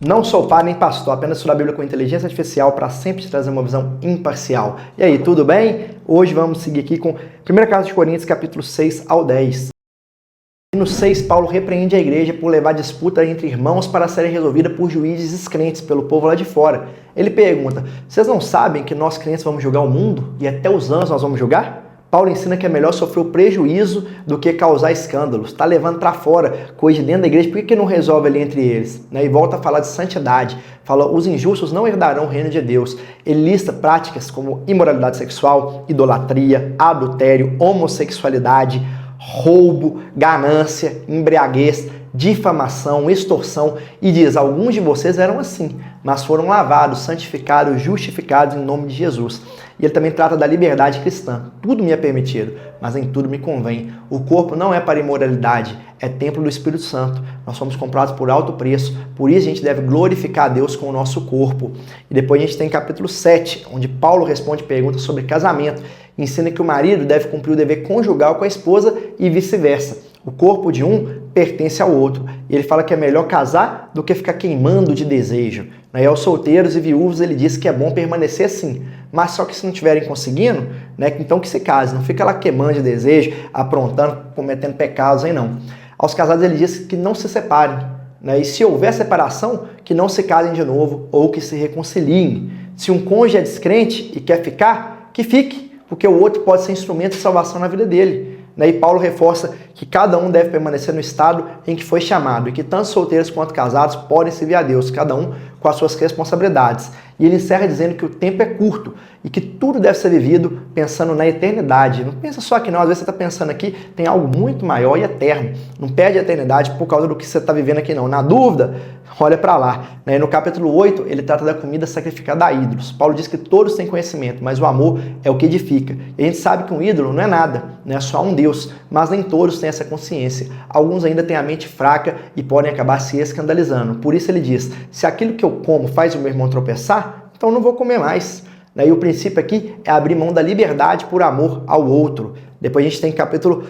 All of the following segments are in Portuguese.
Não sou pai nem pastor, apenas estudo a Bíblia com inteligência artificial para sempre te trazer uma visão imparcial. E aí, tudo bem? Hoje vamos seguir aqui com 1 Carta de Coríntios, capítulo 6 ao 10. No 6, Paulo repreende a igreja por levar disputa entre irmãos para serem resolvida por juízes descrentes, pelo povo lá de fora. Ele pergunta, vocês não sabem que nós crentes vamos julgar o mundo e até os anjos nós vamos julgar? Paulo ensina que é melhor sofrer o prejuízo do que causar escândalos. Está levando para fora coisa de dentro da igreja, por que não resolve ali entre eles? E volta a falar de santidade. Fala, os injustos não herdarão o reino de Deus. Ele lista práticas como imoralidade sexual, idolatria, adultério, homossexualidade, roubo, ganância, embriaguez, difamação, extorsão e diz, alguns de vocês eram assim, mas foram lavados, santificados, justificados em nome de Jesus. E ele também trata da liberdade cristã. Tudo me é permitido, mas em tudo me convém. O corpo não é para imoralidade, é templo do Espírito Santo. Nós somos comprados por alto preço, por isso a gente deve glorificar a Deus com o nosso corpo. E depois a gente tem capítulo 7, onde Paulo responde perguntas sobre casamento. Ensina que o marido deve cumprir o dever conjugal com a esposa e vice-versa. O corpo de um pertence ao outro. E ele fala que é melhor casar do que ficar queimando de desejo. E aos solteiros e viúvos ele diz que é bom permanecer assim. Mas só que se não estiverem conseguindo, então que se case. Não fica lá queimando de desejo, aprontando, cometendo pecados aí não. Aos casados ele diz que não se separem. E se houver separação, que não se casem de novo ou que se reconciliem. Se um cônjuge é descrente e quer ficar, que fique. Porque o outro pode ser instrumento de salvação na vida dele. E Paulo reforça que cada um deve permanecer no estado em que foi chamado e que tanto solteiros quanto casados podem servir a Deus, cada um com as suas responsabilidades. E ele encerra dizendo que o tempo é curto e que tudo deve ser vivido pensando na eternidade. Não pensa só aqui não, às vezes você está pensando aqui, tem algo muito maior e eterno. Não perde a eternidade por causa do que você está vivendo aqui não. Na dúvida, olha para lá. No capítulo 8, ele trata da comida sacrificada a ídolos. Paulo diz que todos têm conhecimento, mas o amor é o que edifica. E a gente sabe que um ídolo não é nada, é só um Deus, mas nem todos têm essa consciência. Alguns ainda têm a mente fraca e podem acabar se escandalizando. Por isso ele diz, se aquilo que eu como faz o meu irmão tropeçar, então eu não vou comer mais. E o princípio aqui é abrir mão da liberdade por amor ao outro. Depois a gente tem capítulo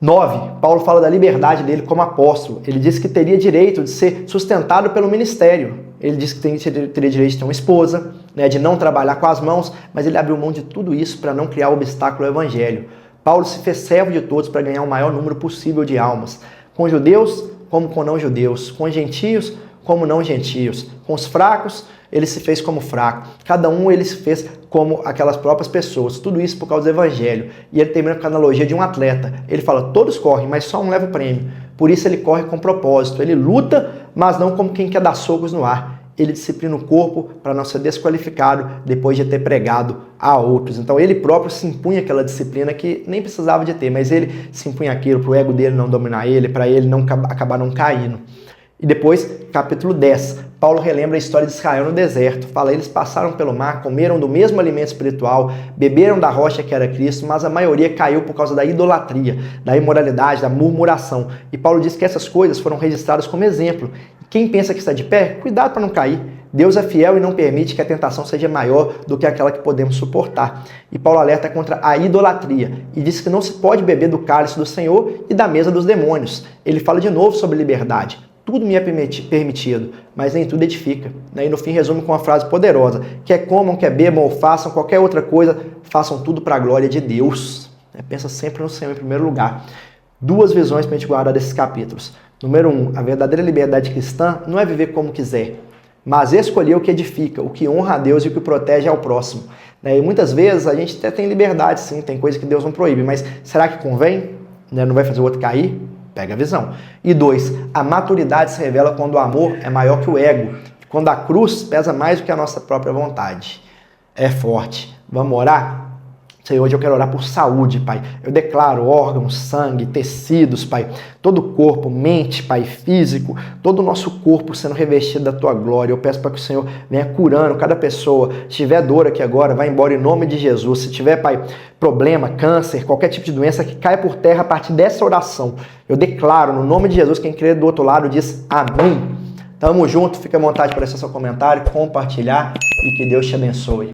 9, Paulo fala da liberdade dele como apóstolo. Ele diz que teria direito de ser sustentado pelo ministério. Ele diz que teria direito de ter uma esposa, de não trabalhar com as mãos, mas ele abriu mão de tudo isso para não criar obstáculo ao evangelho. Paulo se fez servo de todos para ganhar o maior número possível de almas. Com judeus, como com não judeus. Com gentios, como não gentios. Com os fracos, ele se fez como fraco. Cada um ele se fez como aquelas próprias pessoas. Tudo isso por causa do evangelho. E ele termina com a analogia de um atleta. Ele fala, todos correm, mas só um leva o prêmio. Por isso ele corre com propósito. Ele luta, mas não como quem quer dar socos no ar. Ele disciplina o corpo para não ser desqualificado depois de ter pregado a outros. Então ele próprio se impunha aquela disciplina que nem precisava de ter, mas ele se impunha aquilo para o ego dele não dominar ele, para ele não acabar não caindo. E depois, capítulo 10, Paulo relembra a história de Israel no deserto. Fala, eles passaram pelo mar, comeram do mesmo alimento espiritual, beberam da rocha que era Cristo, mas a maioria caiu por causa da idolatria, da imoralidade, da murmuração. E Paulo diz que essas coisas foram registradas como exemplo. Quem pensa que está de pé, cuidado para não cair. Deus é fiel e não permite que a tentação seja maior do que aquela que podemos suportar. E Paulo alerta contra a idolatria e diz que não se pode beber do cálice do Senhor e da mesa dos demônios. Ele fala de novo sobre liberdade. Tudo me é permitido, mas nem tudo edifica. E no fim resume com uma frase poderosa. Quer comam, quer bebam ou façam qualquer outra coisa, façam tudo para a glória de Deus. Pensa sempre no Senhor em primeiro lugar. Duas visões para a gente guardar desses capítulos. Número 1, a verdadeira liberdade cristã não é viver como quiser, mas escolher o que edifica, o que honra a Deus e o que protege ao próximo. E muitas vezes a gente até tem liberdade, sim, tem coisa que Deus não proíbe, mas será que convém? Não vai fazer o outro cair? Pega a visão. E 2, a maturidade se revela quando o amor é maior que o ego, quando a cruz pesa mais do que a nossa própria vontade. É forte. Vamos orar? Senhor, hoje eu quero orar por saúde, Pai. Eu declaro órgãos, sangue, tecidos, Pai. Todo o corpo, mente, Pai, físico, todo o nosso corpo sendo revestido da Tua glória. Eu peço para que o Senhor venha curando cada pessoa. Se tiver dor aqui agora, vai embora em nome de Jesus. Se tiver, Pai, problema, câncer, qualquer tipo de doença, que caia por terra a partir dessa oração. Eu declaro, no nome de Jesus, quem crê do outro lado diz amém. Tamo junto, fica à vontade para deixar seu comentário, compartilhar e que Deus te abençoe.